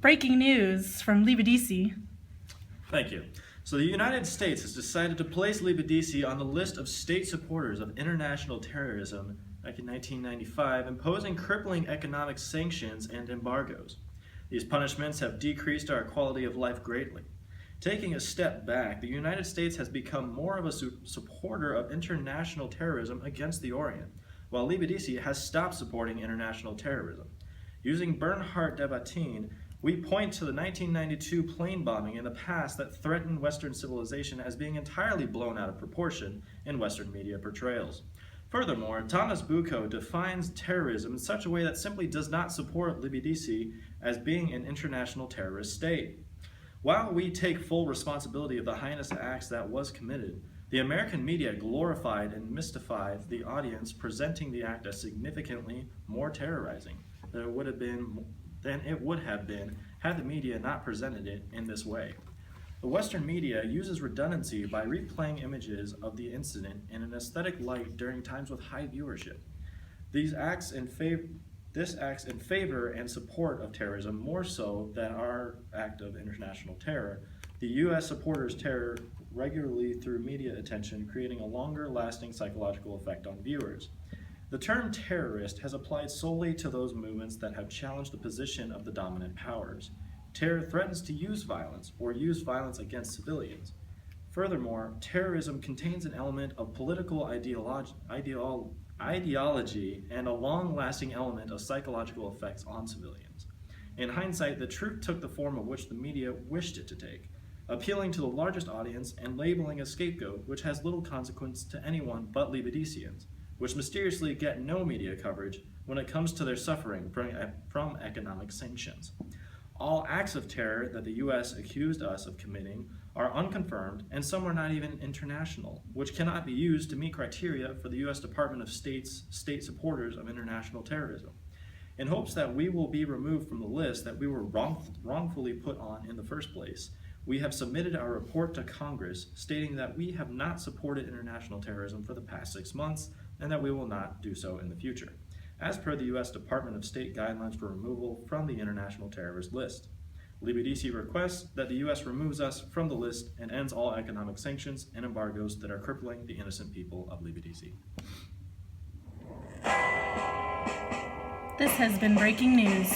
Breaking news from Libidissi. Thank you. So the United States has decided to place Libidissi on the list of state supporters of international terrorism back in 1995, imposing crippling economic sanctions and embargoes. These punishments have decreased our quality of life greatly. Taking a step back, the United States has become more of a supporter of international terrorism against the Orient, while Libidissi has stopped supporting international terrorism. Using Bernhard Debatine, we point to the 1992 plane bombing in the past that threatened Western civilization as being entirely blown out of proportion in Western media portrayals. Furthermore, Thomas Bucco defines terrorism in such a way that simply does not support Libidissi as being an international terrorist state. While we take full responsibility of the heinous acts that was committed, the American media glorified and mystified the audience, presenting the act as significantly more terrorizing than it would have been had the media not presented it in this way. The Western media uses redundancy by replaying images of the incident in an aesthetic light during times with high viewership. This acts in favor and support of terrorism more so than our act of international terror. The U.S. supporters terror regularly through media attention, creating a longer-lasting psychological effect on viewers. The term terrorist has applied solely to those movements that have challenged the position of the dominant powers. Terror threatens to use violence or use violence against civilians. Furthermore, terrorism contains an element of political ideology and a long-lasting element of psychological effects on civilians. In hindsight, the truth took the form of which the media wished it to take, appealing to the largest audience and labeling a scapegoat which has little consequence to anyone but Libidissians, which mysteriously get no media coverage when it comes to their suffering from economic sanctions. All acts of terror that the U.S. accused us of committing are unconfirmed, and some are not even international, which cannot be used to meet criteria for the U.S. Department of State's state supporters of international terrorism. In hopes that we will be removed from the list that we were wrongfully put on in the first place, we have submitted our report to Congress stating that we have not supported international terrorism for the past 6 months and that we will not do so in the future, as per the U.S. Department of State guidelines for removal from the international terrorist list. Libidissi requests that the U.S. removes us from the list and ends all economic sanctions and embargoes that are crippling the innocent people of Libidissi. This has been breaking news.